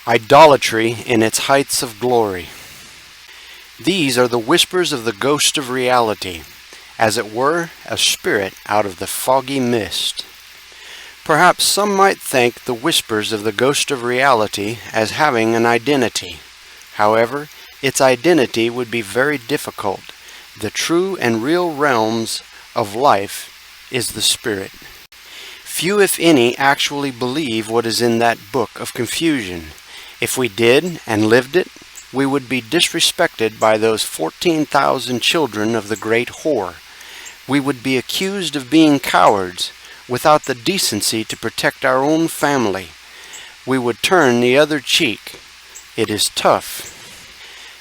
Idolatry in its heights of glory. These are the whispers of the ghost of reality, as it were a spirit out of the foggy mist. Perhaps some might think the whispers of the ghost of reality as having an identity. However, its identity would be very difficult. The true and real realms of life is the spirit. Few, if any, actually believe what is in that book of confusion. If we did and lived it, we would be disrespected by those 14,000 children of the great whore. We would be accused of being cowards, without the decency to protect our own family. We would turn the other cheek. It is tough.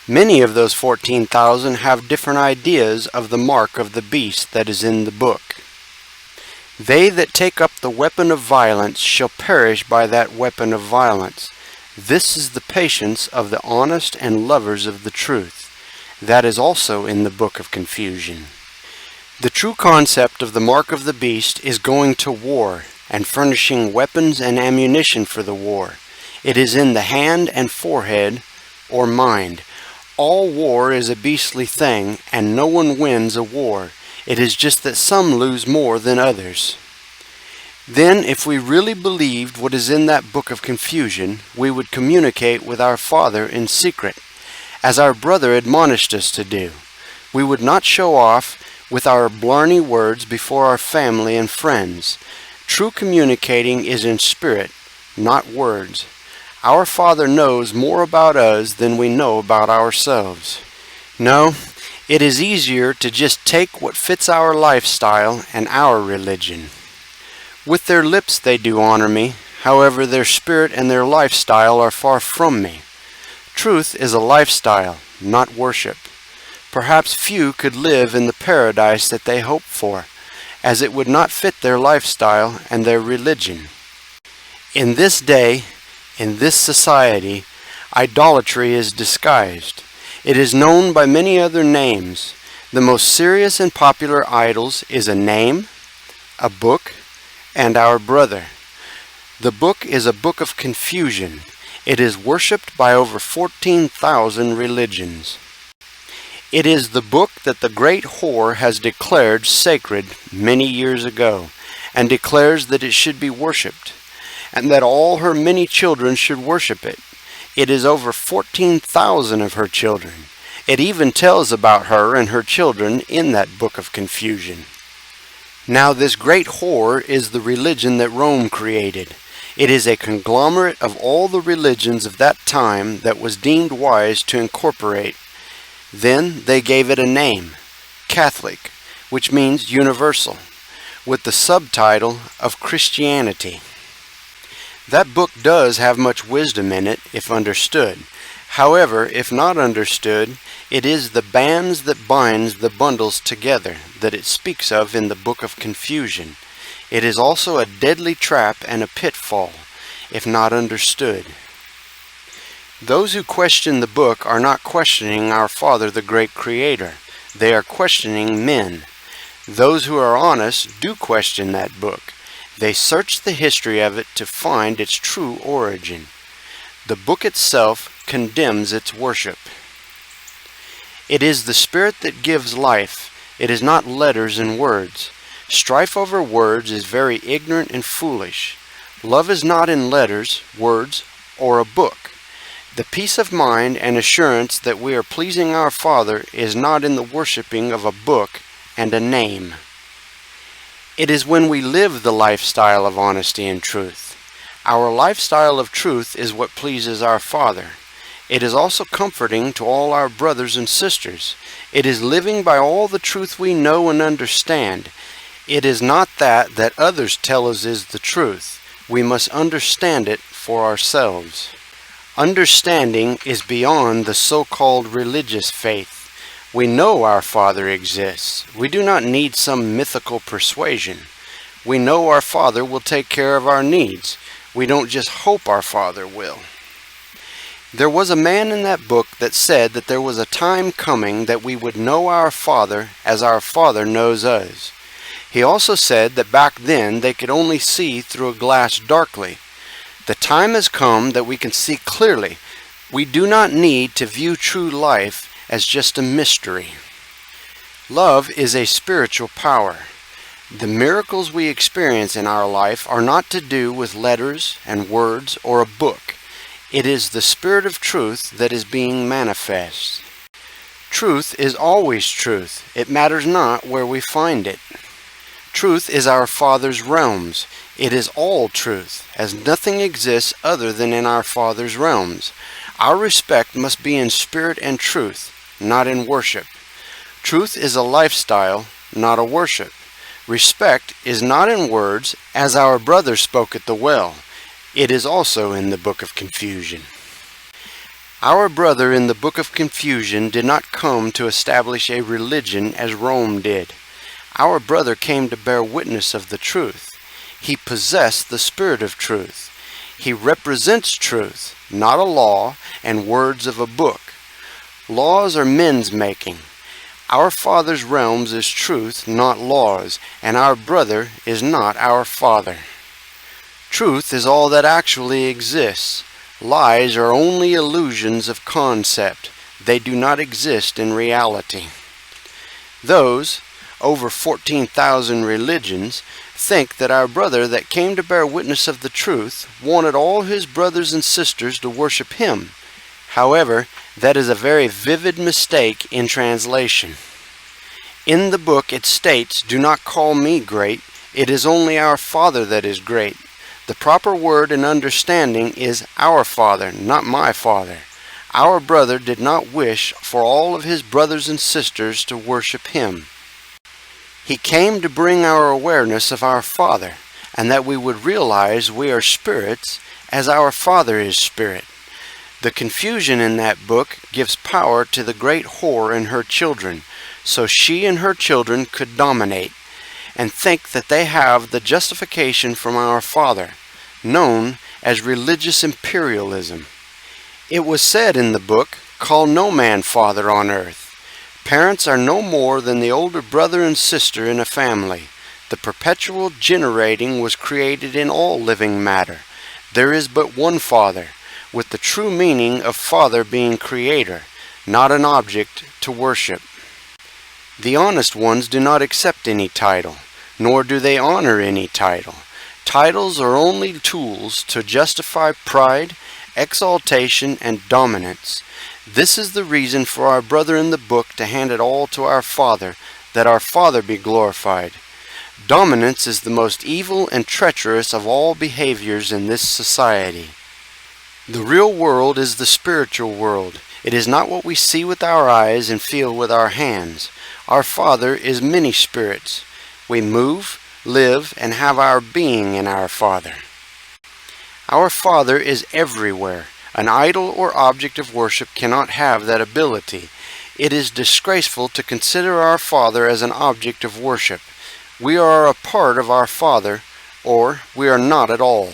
Many of those 14,000 have different ideas of the mark of the beast that is in the book. They that take up the weapon of violence shall perish by that weapon of violence. This is the patience of the honest and lovers of the truth. That is also in the book of confusion. The true concept of the mark of the beast is going to war and furnishing weapons and ammunition for the war. It is in the hand and forehead or mind. All war is a beastly thing, and no one wins a war. It is just that some lose more than others. Then, if we really believed what is in that book of confusion, we would communicate with our Father in secret, as our brother admonished us to do. We would not show off with our blarney words before our family and friends. True communicating is in spirit, not words. Our Father knows more about us than we know about ourselves. No, it is easier to just take what fits our lifestyle and our religion. With their lips they do honor me, however their spirit and their lifestyle are far from me. Truth is a lifestyle, not worship. Perhaps few could live in the paradise that they hope for, as it would not fit their lifestyle and their religion. In this day, in this society, idolatry is disguised. It is known by many other names. The most serious and popular idols is a name, a book, and our brother. The book is a book of confusion. It is worshipped by over 14,000 religions. It is the book that the great whore has declared sacred many years ago, and declares that it should be worshipped, and that all her many children should worship it. It is over 14,000 of her children. It even tells about her and her children in that book of confusion. Now this great whore is the religion that Rome created. It is a conglomerate of all the religions of that time that was deemed wise to incorporate. Then they gave it a name, Catholic, which means universal, with the subtitle of Christianity. That book does have much wisdom in it, if understood. However, if not understood, it is the bands that binds the bundles together that it speaks of in the book of confusion. It is also a deadly trap and a pitfall, if not understood. Those who question the book are not questioning our Father, the great Creator. They are questioning men. Those who are honest do question that book. They search the history of it to find its true origin. The book itself condemns its worship. It is the Spirit that gives life. It is not letters and words. Strife over words is very ignorant and foolish. Love is not in letters, words, or a book. The peace of mind and assurance that we are pleasing our Father is not in the worshiping of a book and a name. It is when we live the lifestyle of honesty and truth. Our lifestyle of truth is what pleases our Father. It is also comforting to all our brothers and sisters. It is living by all the truth we know and understand. It is not that others tell us is the truth. We must understand it for ourselves. Understanding is beyond the so-called religious faith. We know our Father exists. We do not need some mythical persuasion. We know our Father will take care of our needs. We don't just hope our Father will. There was a man in that book that said that there was a time coming that we would know our Father as our Father knows us. He also said that back then they could only see through a glass darkly. The time has come that we can see clearly. We do not need to view true life as just a mystery. Love is a spiritual power. The miracles we experience in our life are not to do with letters and words or a book. It is the Spirit of truth that is being manifest. Truth is always truth. It matters not where we find it. Truth is our Father's realms. It is all truth, as nothing exists other than in our Father's realms. Our respect must be in spirit and truth, not in worship. Truth is a lifestyle, not a worship. Respect is not in words, as our brother spoke at the well. It is also in the book of confusion. Our brother in the book of confusion did not come to establish a religion as Rome did. Our brother came to bear witness of the truth. He possessed the spirit of truth. He represents truth, not a law and words of a book. Laws are men's making. Our Father's realms is truth, not laws, and our brother is not our father. Truth is all that actually exists. Lies are only illusions of concept. They do not exist in reality. Those, over 14,000 religions, think that our brother that came to bear witness of the truth wanted all his brothers and sisters to worship him. However, that is a very vivid mistake in translation. In the book it states, "Do not call me great, it is only our Father that is great." The proper word and understanding is our Father, not my Father. Our brother did not wish for all of his brothers and sisters to worship him. He came to bring our awareness of our Father, and that we would realize we are spirits as our Father is spirit. The confusion in that book gives power to the great whore and her children, so she and her children could dominate and think that they have the justification from our Father, known as religious imperialism. It was said in the book, "Call no man father on earth." Parents are no more than the older brother and sister in a family. The perpetual generating was created in all living matter. There is but one Father, with the true meaning of Father being Creator, not an object to worship. The honest ones do not accept any title, nor do they honor any title. Titles are only tools to justify pride, exaltation, and dominance. This is the reason for our brother in the book to hand it all to our Father, that our Father be glorified. Dominance is the most evil and treacherous of all behaviors in this society. The real world is the spiritual world. It is not what we see with our eyes and feel with our hands. Our Father is many spirits. We move, live, and have our being in our Father. Our Father is everywhere. An idol or object of worship cannot have that ability. It is disgraceful to consider our Father as an object of worship. We are a part of our Father, or we are not at all.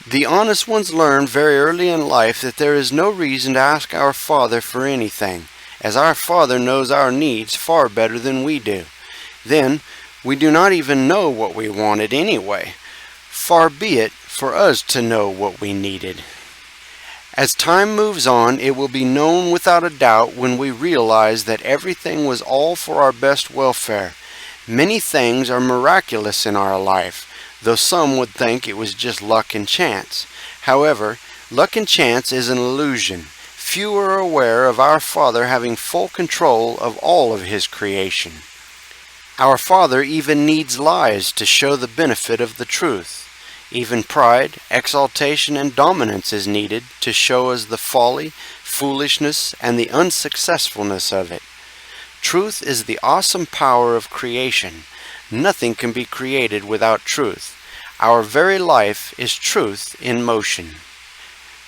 The honest ones learn very early in life that there is no reason to ask our Father for anything, as our Father knows our needs far better than we do. Then, we do not even know what we wanted anyway. Far be it for us to know what we needed. As time moves on, it will be known without a doubt when we realize that everything was all for our best welfare. Many things are miraculous in our life, though some would think it was just luck and chance. However, luck and chance is an illusion. Few are aware of our Father having full control of all of His creation. Our Father even needs lies to show the benefit of the truth. Even pride, exaltation, and dominance is needed to show us the folly, foolishness, and the unsuccessfulness of it. Truth is the awesome power of creation. Nothing can be created without truth. Our very life is truth in motion.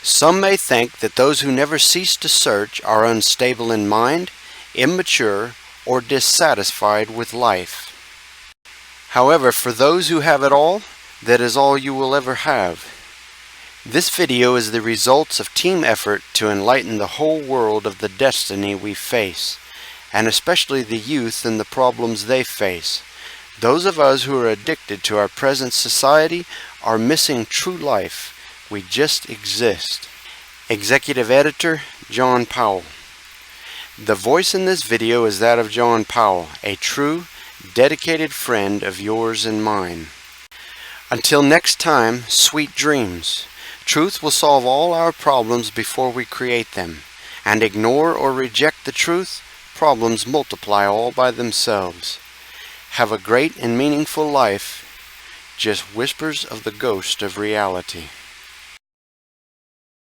Some may think that those who never cease to search are unstable in mind, immature, or dissatisfied with life. However, for those who have it all, that is all you will ever have. This video is the results of team effort to enlighten the whole world of the destiny we face, and especially the youth and the problems they face. Those of us who are addicted to our present society are missing true life. We just exist. Executive Editor, John Powell. The voice in this video is that of John Powell, a true, dedicated friend of yours and mine. Until next time, sweet dreams. Truth will solve all our problems before we create them. And ignore or reject the truth, problems multiply all by themselves. Have a great and meaningful life. Just whispers of the ghost of reality.